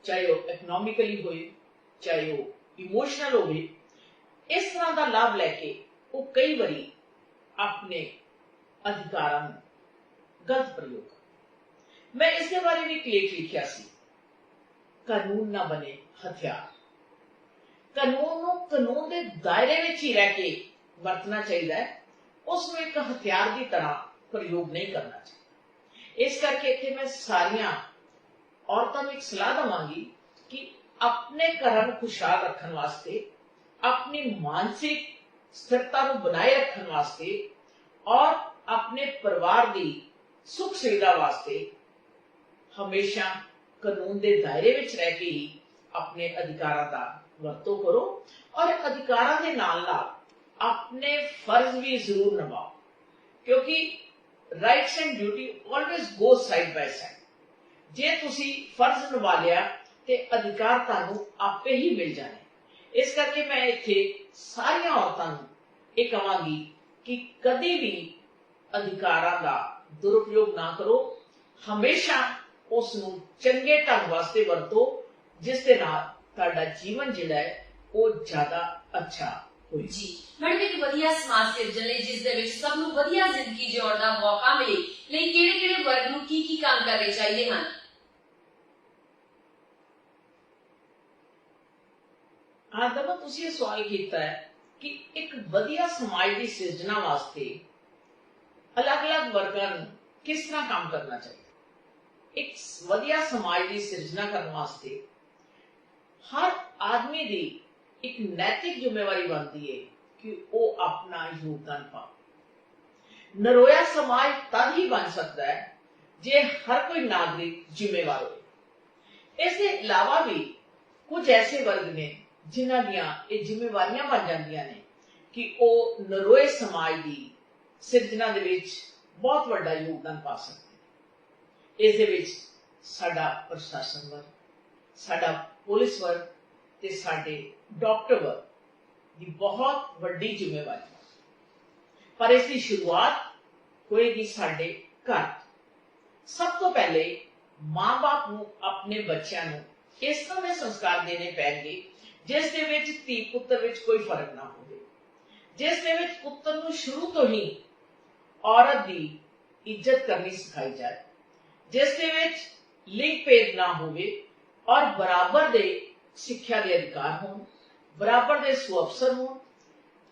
ਚਾਹੇ ਉਹ ਇਕਨੋਮਿਕਲੀ ਹੋਏ, ਚਾਹੇ ਉਹ ਇਮੋਸ਼ਨਲ ਹੋਵੇ। ਇਸ ਤਰ੍ਹਾਂ ਦਾ ਲਾਭ ਲੈ ਕੇ ਉਹ ਕਈ ਵਾਰੀ ਆਪਣੇ ਅਧਿਕਾਰਾਂ ਨੂੰ ਗਲਤ ਪ੍ਰਯੋਗ। ਮੈਂ ਇਸ ਦੇ ਬਾਰੇ ਵੀ ਇੱਕ ਲੇਖ ਲਿਖਿਆ ਸੀ, ਕਾਨੂੰਨ ਨਾ ਬਣੇ ਹਥਿਆਰ। ਕਾਨੂੰਨ ਨੂੰ ਕਾਨੂੰਨ ਦੇ ਦਾਇਰੇ ਵਿੱਚ ਹੀ ਰਹਿ ਕੇ ਵਰਤਣਾ ਚਾਹੀਦਾ ਹੈ, ਉਸ ਨੂੰ ਇੱਕ ਹਥਿਆਰ ਦੀ ਤਰ੍ਹਾਂ ਪ੍ਰਯੋਗ ਨਹੀਂ ਕਰਨਾ ਚਾਹੀਦਾ। ਇਸ ਕਰਕੇ ਇੱਥੇ ਮੈਂ ਸਾਰੀਆਂ ਔਰਤਾਂ ਨੂੰ ਇੱਕ ਸਲਾਹ ਦੇਵਾਂਗੀ ਕਿ ਆਪਣੇ ਘਰਾਂ ਨੂੰ ਖੁਸ਼ਹਾਲ ਰੱਖਣ ਵਾਸਤੇ, ਆਪਣੀ ਮਾਨਸਿਕ ਸਥਿਰਤਾ ਨੂੰ ਬਣਾਏ ਰੱਖਣ ਵਾਸਤੇ ਔਰ ਆਪਣੇ ਪਰਿਵਾਰ ਦੀ ਸੁਖ ਸੁਵਿਧਾ ਵਾਸਤੇ ਹਮੇਸ਼ਾ ਕਾਨੂੰਨ ਦੇ ਦਾਇਰੇ ਵਿੱਚ ਰਹਿ ਕੇ ਹੀ ਆਪਣੇ ਅਧਿਕਾਰਾਂ ਦਾ ਵਰਤੋਂ ਕਰੋ ਔਰ ਅਧਿਕਾਰਾਂ ਦੇ ਨਾਲ ਨਾਲ ਆਪਣੇ ਫਰਜ਼ ਵੀ ਜ਼ਰੂਰ ਨਿਭਾਓ, ਕਿਉਂਕਿ rights and duty always go side by side. ਜੇ ਤੁਸੀਂ ਫਰਜ਼ ਨਿਭਾ ਲਿਆ ਤੇ ਅਧਿਕਾਰ ਤੁਹਾਨੂੰ ਆਪੇ ਹੀ ਮਿਲ ਜਾਣੇ। ਇਸ ਕਰਕੇ ਮੈਂ ਇੱਥੇ ਸਾਰੀਆਂ ਔਰਤਾਂ ਨੂੰ ਇਹ ਕਹਾਂਗੀ ਕਿ ਕਦੇ ਵੀ ਅਧਿਕਾਰਾਂ ਦਾ ਦੁਰਉਪਯੋਗ ਨਾ ਕਰੋ, ਹਮੇਸ਼ਾ ਉਸ ਨੂੰ ਚੰਗੇ ਢੰਗ ਵਾਸਤੇ ਵਰਤੋ, ਜਿਸ ਦੇ ਨਾਲ ਤੁਹਾਡਾ ਜੀਵਨ ਜਿਹੜਾ ਹੈ ਉਹ ਜ਼ਿਆਦਾ ਅੱਛਾ ਹੋਏ।
ਜੀ ਮੈਡਮ, ਇੱਕ ਵਧੀਆ ਸਮਾਜ ਸਿਰਜਣ ਲਈ ਜਿਸ ਦੇ ਵਿੱਚ ਸਭ ਨੂੰ ਵਧੀਆ ਜ਼ਿੰਦਗੀ ਜਿਉਣ ਦਾ ਮੌਕਾ ਮਿਲੇ ਲਈ ਕਿਹੜੇ-ਕਿਹੜੇ ਵਰਗ ਨੂੰ ਕੀ ਕੰਮ ਕਰਨੇ ਚਾਹੀਦੇ ਹਨ?
ਆਦਮ, ਤੁਸੀਂ ਇਹ ਸਵਾਲ ਕੀਤਾ ਹੈ ਕਿ ਇੱਕ ਵਧੀਆ ਸਮਾਜ ਦੀ ਸਿਰਜਣਾ ਵਾਸਤੇ ਅਲੱਗ-ਅਲੱਗ ਵਰਗਾਂ ਨੂੰ ਕਿਸ ਤਰ੍ਹਾਂ ਕੰਮ ਕਰਨਾ ਚਾਹੀਦਾ। ਇੱਕ ਵਧੀਆ ਸਮਾਜ ਦੀ ਸਿਰਜਣਾ ਕਰਨ ਵਾਸਤੇ ਹਰ ਆਦਮੀ ਦੀ ਇੱਕ ਨੈਤਿਕ ਜ਼ਿੰਮੇਵਾਰੀ ਬਣਦੀ ਹੈ ਕਿ ਉਹ ਆਪਣਾ ਯੋਗਦਾਨ ਪਾਵੇ। ਨਰੋਇਆ ਸਮਾਜ ਤਦ ਹੀ ਬਣ ਸਕਦਾ ਹੈ ਜੇ ਹਰ ਕੋਈ ਨਾਗਰਿਕ ਜ਼ਿੰਮੇਵਾਰ ਹੋਵੇ। ਇਸ ਦੇ ਇਲਾਵਾ ਵੀ ਕੁਝ ਐਸੇ ਵਰਗ ਨੇ ਜਿਨ੍ਹਾਂ ਦੀਆਂ ਇਹ ਜ਼ਿੰਮੇਵਾਰੀਆਂ ਬਣ ਜਾਂਦੀਆਂ ਨੇ ਕਿ ਉਹ ਨਰੋਏ ਸਮਾਜ ਦੀ ਸਿਰਜਣਾ ਦੇ ਵਿੱਚ ਬਹੁਤ ਵੱਡਾ ਯੋਗਦਾਨ ਪਾ ਸਕਦੇ ਨੇ। ਇਸ ਦੇ ਵਿੱਚ ਸਾਡਾ ਪ੍ਰਸ਼ਾਸਨ ਵਰਗ, ਸਾਡਾ ਪੁਲਿਸ ਵਰਗ ਤੇ ਸਾਡੇ ਡਾਕਟਰ ਵਰਗ ਦੀ ਬਹੁਤ ਵੱਡੀ ਜ਼ਿੰਮੇਵਾਰੀ ਹੈ। ਪਰ ਇਸ ਦੀ ਸ਼ੁਰੂਆਤ ਹੋਏਗੀ ਸਾਡੇ ਘਰ। ਸਭ ਤੋਂ ਪਹਿਲੇ ਮਾਂ-ਬਾਪ ਨੂੰ ਆਪਣੇ ਬੱਚਿਆਂ ਨੂੰ ਇਸ ਤਰ੍ਹਾਂ ਦੇ ਸੰਸਕਾਰ ਦੇਣੇ ਪੈਣਗੇ ਜਿਸ ਦੇ ਵਿੱਚ ਧੀ ਪੁੱਤਰ ਵਿੱਚ ਕੋਈ ਫਰਕ ਨਾ ਹੋਵੇ, ਜਿਸ ਦੇ ਵਿੱਚ ਪੁੱਤਰ ਨੂੰ ਸ਼ੁਰੂ ਤੋਂ ਹੀ ਔਰਤ ਦੀ ਇੱਜ਼ਤ ਕਰਨੀ ਸਿਖਾਈ ਜਾਏ, ਜਿਸ ਦੇ ਵਿੱਚ ਲਿੰਗ ਭੇਦ ਨਾ ਹੋਵੇ ਔਰ ਬਰਾਬਰ ਦੇ ਸਿੱਖਿਆ ਦੇ ਅਧਿਕਾਰ ਹੋਣ, ਬਰਾਬਰ ਦੇ ਸੁਅਵਸਰ ਹੋਣ।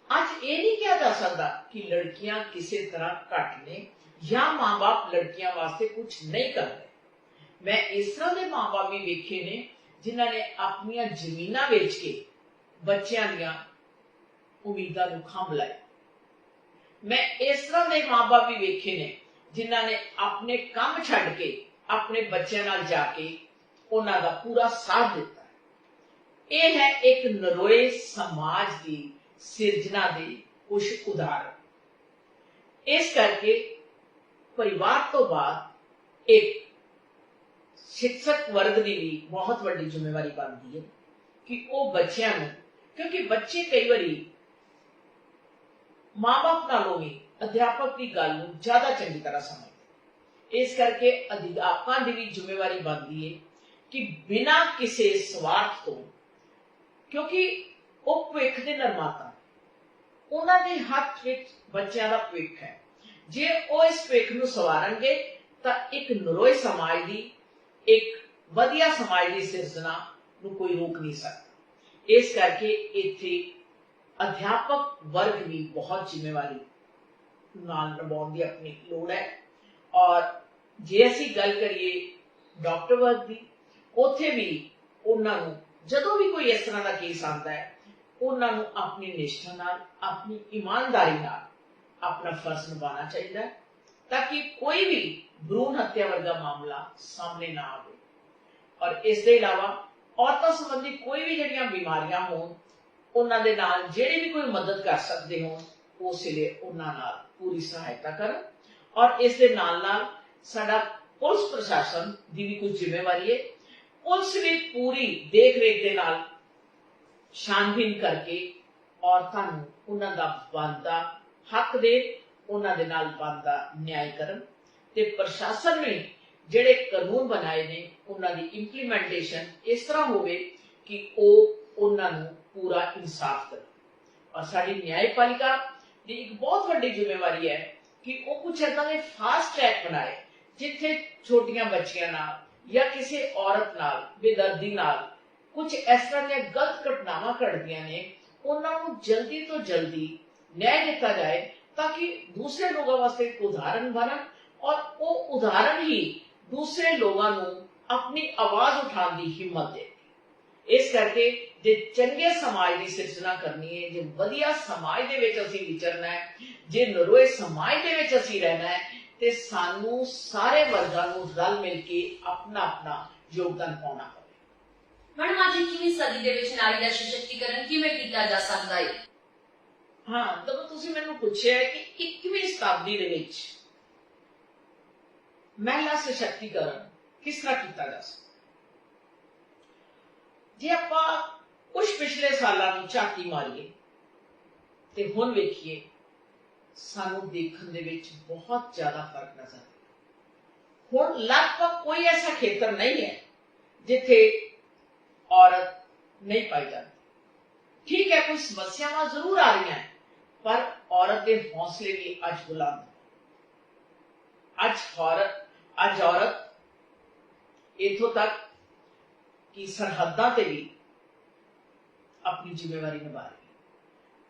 ਅੱਜ ਇਹ ਨਹੀਂ ਕਿਹਾ ਜਾ ਸਕਦਾ ਕਿ ਲੜਕੀਆਂ ਕਿਸੇ ਤਰ੍ਹਾਂ ਘੱਟ ਨੇ ਜਾਂ ਮਾਂ-ਬਾਪ ਲੜਕੀਆਂ ਵਾਸਤੇ ਕੁਝ ਨਹੀਂ ਕਰਦੇ। ਮੈਂ ਇਸ ਤਰ੍ਹਾਂ ਦੇ ਮਾਂ-ਬਾਪ ਵੀ ਵੇਖੇ ਨੇ ਜਿਨ੍ਹਾਂ ਨੇ ਆਪਣੀਆਂ ਜ਼ਮੀਨਾਂ ਵੇਚ ਕੇ ਬੱਚਿਆਂ ਦੀਆਂ ਉਮੀਦਾਂ ਨੂੰ ਖੰਭ ਲਾਇਆ। ਮੈਂ ਇਸ ਤਰ੍ਹਾਂ ਦੇ ਮਾਂ-ਬਾਪ ਵੀ ਵੇਖੇ ਨੇ ਜਿਨ੍ਹਾਂ ਨੇ ਆਪਣੇ ਕੰਮ ਛੱਡ ਕੇ ਆਪਣੇ ਬੱਚਿਆਂ ਨਾਲ ਜਾ ਕੇ ਉਹਨਾਂ ਦਾ ਪੂਰਾ ਸਾਥ ਦਿੱਤਾ। ਇਹ ਹੈ ਇੱਕ ਨਰੋਏ ਸਮਾਜ ਦੀ ਸਿਰਜਣਾ ਦੇ ਕੁਝ ਉਦਾਹਰਣ। ਇਸ ਕਰਕੇ ਪਰਿਵਾਰ ਤੋਂ ਬਾਅਦ ਇੱਕ ਸਿੱਖਿਅਕ ਵਰਗ ਦੀ ਵੀ ਬਹੁਤ ਵੱਡੀ ਜ਼ਿੰਮੇਵਾਰੀ ਬਣਦੀ ਹੈ ਕਿ ਉਹ ਬੱਚਿਆਂ ਨੂੰ, ਕਿਉਂਕਿ ਬੱਚੇ ਕਈ ਵਾਰੀ ਮਾਂ-ਬਾਪ ਨਾਲੋਂ ਵੀ ਅਧਿਆਪਕ ਦੀ ਗੱਲ ਨੂੰ ਜ਼ਿਆਦਾ ਚੰਗੀ ਤਰ੍ਹਾਂ ਸਮਝਦੇ। ਇਸ ਕਰਕੇ ਅਧਿਆਪਕਾਂ ਦੀ ਵੀ ਜ਼ਿੰਮੇਵਾਰੀ ਬਣਦੀ ਹੈ ਕਿ ਬਿਨਾਂ ਕਿਸੇ ਸਵਾਰਥ ਤੋਂ, ਕਿਉਂਕਿ ਉਹ ਭਵਿੱਖ ਦੇ ਨਿਰਮਾਤਾ, ਉਹਨਾਂ ਦੇ ਹੱਥ ਵਿੱਚ ਬੱਚਿਆਂ ਦਾ ਭਵਿੱਖ ਹੈ। ਜੇ ਉਹ ਇਸ ਭਵਿੱਖ ਨੂੰ ਸਵਾਰਨਗੇ ਤਾਂ ਇੱਕ ਨਰੋਏ ਸਮਾਜ ਦੀ, ਇੱਕ ਵਧੀਆ ਸਮਾਜ ਦੀ ਸਿਰਜਣਾ ਨੂੰ ਕੋਈ ਰੋਕ ਨਹੀਂ ਸਕਦਾ। ਇਸ ਕਰਕੇ ਇੱਥੇ ਅਧਿਆਪਕ ਵਰਗ ਵੀ ਬਹੁਤ ਜ਼ਿੰਮੇਵਾਰੀ ਨਾਲ ਨਿਭਾਉਣ ਦੀ ਆਪਣੀ ਲੋੜ ਹੈ। ਔਰ ਜੇ ਅਸੀਂ ਗੱਲ ਕਰੀਏ ਡਾਕਟਰ ਵਰਗ ਦੀ, ਉੱਥੇ ਵੀ ਉਹਨਾਂ ਨੂੰ ਜਦੋਂ ਵੀ ਕੋਈ ਇਸ ਤਰ੍ਹਾਂ ਦਾ ਕੇਸ ਆਉਂਦਾ ਹੈ, ਉਹਨਾਂ ਨੂੰ ਆਪਣੀ ਨਿਸ਼ਠਾ ਨਾਲ, ਆਪਣੀ ਇਮਾਨਦਾਰੀ ਨਾਲ ਆਪਣਾ ਫਰਜ਼ ਨਿਭਾਉਣਾ ਚਾਹੀਦਾ ਹੈ ਤਾਂ ਕਿ ਕੋਈ ਵੀ ਭਰੂਣ ਹੱਤਿਆ ਵਰਗਾ ਮਾਮਲਾ ਸਾਹਮਣੇ ਨਾ ਆਵੇ। ਔਰ ਇਸ ਦੇ ਇਲਾਵਾ ਔਰਤਾਂ ਸੰਬੰਧੀ ਕੋਈ ਵੀ ਜਿਹੜੀਆਂ ਬਿਮਾਰੀਆਂ ਹੋਣ, ਉਹਨਾਂ ਦੇ ਨਾਲ ਜਿਹੜੇ ਵੀ ਕੋਈ ਮਦਦ ਕਰ ਸਕਦੇ ਹੋਣ, ਉਸ ਵੇਲੇ ਉਹਨਾਂ ਨਾਲ ਪੂਰੀ ਸਹਾਇਤਾ ਕਰਨ। ਔਰ ਇਸ ਦੇ ਨਾਲ ਸਾਡਾ ਪੁਲਿਸ ਪ੍ਰਸ਼ਾਸਨ ਦੀ ਵੀ ਕੁਝ ਜ਼ਿੰਮੇਵਾਰੀ ਹੈ। ਪੁਲਿਸ ਵੀ ਪੂਰੀ ਦੇਖ ਰੇਖ ਦੇ ਨਾਲ ਛਾਨਬੀਨ ਕਰਕੇ ਔਰਤਾਂ ਨੂੰ ਉਹਨਾਂ ਦਾ ਬਣਦਾ ਹੱਕ ਦੇ, ਉਹਨਾਂ ਦੇ ਨਾਲ ਬਣਦਾ ਨਿਆਂ ਕਰਨ। ਤੇ ਪ੍ਰਸ਼ਾਸਨ ਨੇ ਜਿਹੜੇ ਕਾਨੂੰਨ ਬਣਾਏ ਨੇ ਉਹਨਾਂ ਦੀ ਇੰਪਲੀਮੈਂਟੇਸ਼ਨ ਇਸ ਤਰ੍ਹਾਂ ਹੋਵੇ ਕਿ ਉਹ ਉਹਨਾਂ ਨੂੰ ਪੂਰਾ ਇਨਸਾਫ ਕਰੇ। ਔਰ ਸਾਡੀ ਨਿਆਂਪਾਲਿਕਾ ਦੀ ਇੱਕ ਬਹੁਤ ਵੱਡੀ ਜ਼ਿੰਮੇਵਾਰੀ ਹੈ ਕਿ ਉਹ ਕੁਝ ਏਦਾਂ ਦੇ ਫਾਸਟ ਟਰੈਕ ਬਣਾਏ ਜਿੱਥੇ ਛੋਟੀਆਂ ਬੱਚੀਆਂ ਨਾਲ ਜਾਂ ਕਿਸੇ ਔਰਤ ਨਾਲ ਬੇਦਰਦੀ ਨਾਲ ਕੁਝ ਇਸ ਤਰ੍ਹਾਂ ਦੀਆਂ ਗਲਤ ਘਟਨਾਵਾਂ ਘਟਦੀਆਂ ਨੇ, ਉਹਨਾਂ ਨੂੰ ਜਲਦੀ ਤੋਂ ਜਲਦੀ ਨਿਆਂ ਦਿੱਤਾ ਜਾਏ ਤਾਂ ਕਿ ਦੂਸਰੇ ਲੋਕਾਂ ਵਾਸਤੇ ਇੱਕ ਉਦਾਹਰਨ ਬਣਨ ਔਰ ਉਹ ਉਦਾਹਰਨ ਹੀ ਦੂਸਰੇ ਲੋਕਾਂ ਨੂੰ ਆਪਣੀ ਆਵਾਜ਼ ਉਠਾਉਣ ਦੀ ਹਿੰਮਤ ਦੇ। ਇਸ ਕਰਕੇ ਜੇ ਚੰਗੇ ਸਮਾਜ ਦੀ ਸਿਰਜਣਾ ਕਰਨੀ ਹੈ, ਜੇ ਵਧੀਆ ਸਮਾਜ ਦੇ ਵਿੱਚ ਅਸੀਂ ਵਿਚਰਨਾ ਹੈ, ਜੇ ਨਰੋਏ ਸਮਾਜ ਦੇ ਵਿੱਚ ਅਸੀਂ ਰਹਿਣਾ ਹੈ, ਤੇ ਸਾਨੂੰ ਸਾਰੇ ਵਰਗਾਂ ਨੂੰ ਰਲ ਮਿਲ ਕੇ ਆਪਣਾ ਆਪਣਾ ਯੋਗਦਾਨ ਪਾਉਣਾ ਪਵੇ।
ਮੈਡਮ, ਅੱਜ 21ਵੀਂ ਸਦੀ ਦੇ ਵਿੱਚ ਨਾਰੀ ਦਾ ਸਸ਼ਕਤੀਕਰਨ ਕਿਵੇਂ ਕੀਤਾ ਜਾ ਸਕਦਾ ਹੈ?
ਹਾਂ, ਤਾਂ ਤੁਸੀਂ ਮੈਨੂੰ ਪੁੱਛਿਆ ਕਿ 21ਵੀਂ ਸ਼ਤਾਬਦੀ ਦੇ ਵਿੱਚ ਮਹਿਲਾ ਸਸ਼ਕਤੀਕਰਨ ਕਿਸ ਤਰ੍ਹਾਂ ਕੀਤਾ ਜਾ ਸਕਦਾ। ਜੇ ਆਪਾਂ ਕੁਝ ਪਿਛਲੇ ਸਾਲਾਂ ਨੂੰ ਝਾਤੀ ਮਾਰੀਏ ਤੇ ਹੁਣ ਵੇਖੀਏ, ਸਾਨੂੰ ਦੇਖਣ ਦੇ ਵਿੱਚ ਬਹੁਤ ਜ਼ਿਆਦਾ ਫਰਕ ਨਜ਼ਰ ਆਉਂਦਾ। ਹੁਣ ਲਗਭਗ ਕੋਈ ਐਸਾ ਖੇਤਰ ਨਹੀਂ ਹੈ ਜਿੱਥੇ ਔਰਤ ਨਹੀਂ ਪਾਈ ਜਾਂਦੀ। ठीक है, कोई समस्यावां जरूर आ रही हैं, पर औरत के हौसले भी अज बुलंद। अज औरत इथों तक कि सरहदां ते भी अपनी जिम्मेवारी निभा रही है।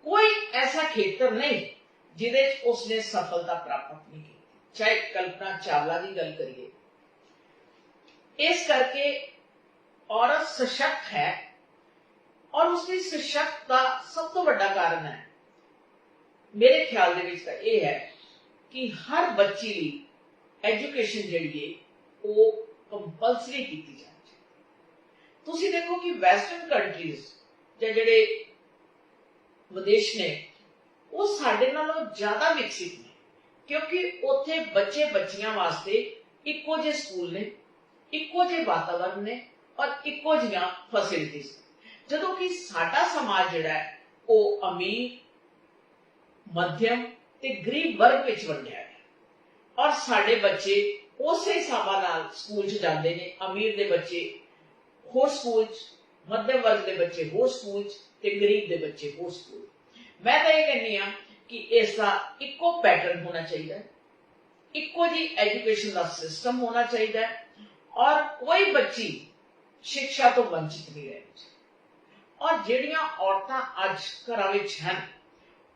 कोई ऐसा खेतर नहीं जिहदे च उसने सफलता प्राप्त नहीं की, चाहे कल्पना चावला की गल करिए। इस करके औरत सशक्त है, और उसकी सशक्त का सब तो बड़ा कारण है मेरे ख्याल दे विच तां इह है कि हर बच्ची लई एजुकेशन जिहड़ी है वो कंपलसरी की जाए। तुसीं देखो कि वैसटर्न कंट्रीज ਜਾਂ ਜਿਹੜੇ ਵਿਦੇਸ਼ ਨੇ ਉਹ ਸਾਡੇ ਨਾਲੋਂ ਜ਼ਿਆਦਾ ਵਿਕਸਿਤ ਨੇ, ਕਿਉਂਕਿ ਉੱਥੇ ਬੱਚੇ ਬੱਚੀਆਂ ਵਾਸਤੇ ਇੱਕੋ ਜਿਹੇ ਸਕੂਲ ਨੇ, ਇੱਕੋ ਜਿਹੇ ਵਾਤਾਵਰਨ ਨੇ, ਔਰ ਇੱਕੋ ਜਿਹੀਆਂ ਫੈਸਿਲਿਟੀਜ਼। ਜਦੋਂ ਕਿ ਸਾਡਾ ਸਮਾਜ ਜਿਹੜਾ ਹੈ ਉਹ ਅਮੀਰ, ਮੱਧਮ ਤੇ ਗਰੀਬ ਵਰਗ ਵਿੱਚ ਵੰਡਿਆ ਹੈ, ਔਰ ਸਾਡੇ ਬੱਚੇ ਉਸੇ ਹਿਸਾਬਾਂ ਨਾਲ ਸਕੂਲ 'ਚ ਜਾਂਦੇ ਨੇ। ਅਮੀਰ ਦੇ ਬੱਚੇ ਹੋਰ ਸਕੂਲ 'ਚ, मध्यम वर्ग के बच्चे होर स्कूल ते गरीब के बच्चे होर स्कूल। मैं तो यह कहनी हाँ कि इसका इको पैटर्न होना चाहिए, इको जी एजुकेशन का सिस्टम होना चाहिए, और कोई बच्ची शिक्षा तो वंचित नहीं रहे। और जिहड़ियां औरतां अज घरां विच हन,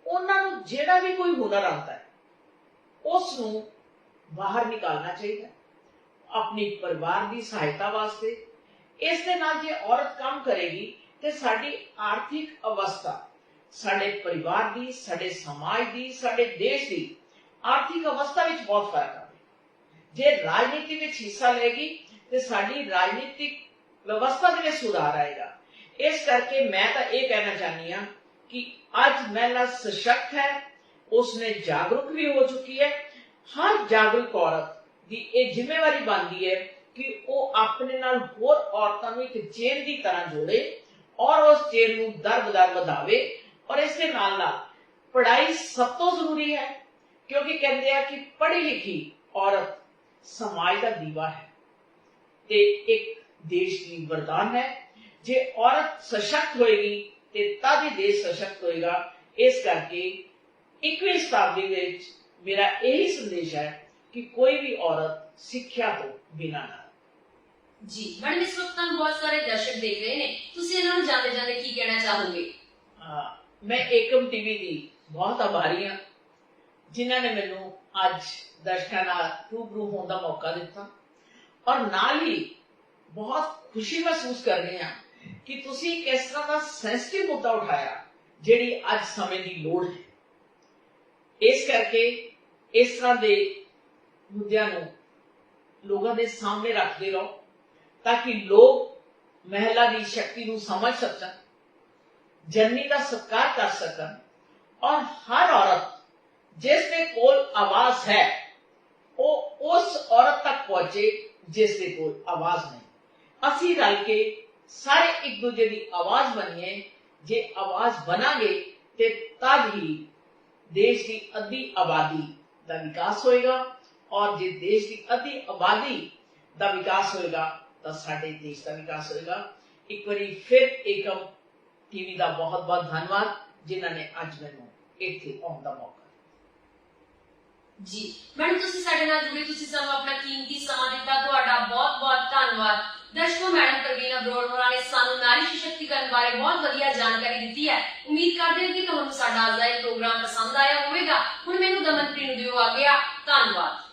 उन्हां नूं जिहड़ा भी कोई हुनर आता है उसनूं बाहर निकालना चाहिए अपनी परिवार की सहायता वास्ते। इस दे नाल जे औरत काम करेगी तो साडी आर्थिक अवस्था, साडे परिवार दी, साडे समाज दी, साडे देश दी आर्थिक अवस्था विच बहुत फर्क आवे। जे राजनीति विच हिस्सा लेगी तो साडी राजनीतिक व्यवस्था दे विच सुधार आएगा। इस करके मैं तो ये कहना चाहनी हाँ कि आज महिला सशक्त है, उसने जागरूक भी हो चुकी है। हर जागरूक औरत की यह जिम्मेवारी बनती है कि वो अपने नाल होर औरतां नूं एक चेन की तरह जोड़े, और उस चेन नूं दर-बदर वधावे। और इस दे नाल नाल पढ़ाई सब तो जरूरी है, क्योंकि कहते हैं कि पढ़ी लिखी औरत समाज का दीवा है ते एक देश की वरदान है। जे औरत सशक्त होएगी ते तद ही देश सशक्त होएगा। इस करके 21वीं शताब्दी विच मेरा यही संदेश है कि कोई भी औरत सिक्ख्या तो बिना ना।
जी मैडम, इस वक्त हम बहुत सारे दर्शक देख रहे हैं, तुसीं इन्हां नूं जांदे जांदे की कहना चाहोगे?
मैं एकम टीवी की बहुत आभारी हाँ जिन्हां ने मैनू अज दर्शकों नाल रूबरू होने का मौका दिता, और नाल ही बहुत खुशी महसूस कर रहे हैं कि तुसीं किस तरह का सेंसिटिव मुद्दा उठाया जिहड़ी अज समय की लोड़ है। इस करके इस तरह के मुद्दों नूं लोगों के सामने रखते रहो, ताकि लोग महिला की शक्ति को समझ सकन, जननी का सत्कार कर सकन, और हर औरत जिसके कोल आवाज है वो उस औरत तक पहुंचे जिसके कोल आवाज नहीं। असी रल के सारे एक दूजे की आवाज बनिए। जे आवाज बनांगे ते तद ही देश की अद्धी आबादी का विकास होएगा, और जे देश की अद्धी आबादी का विकास होएगा तो साडे देश का विकास होएगा। एक बारी फिर एकम टीवी का बहुत बहुत धन्यवाद जिन्होंने अज मैनूं इत्थे आउण दा मौका।
जी मैडम, तुसीं साडे नाल जुड़े, तुसीं सानूं अपना कीमती समां दित्ता, तुहाडा बहुत बहुत धन्यवाद। दर्शकों, मैडम प्रवीण अबरोड़ होरां ने सानूं नारी सशक्तिकरण बारे बहुत वधिया जानकारी दित्ती है। उम्मीद करदे हां कि तुहानूं साडा अज दा प्रोग्राम पसंद आया होवेगा। हुण मैनूं दमनप्रीत नूं दिओ आ गया। धन्यवाद।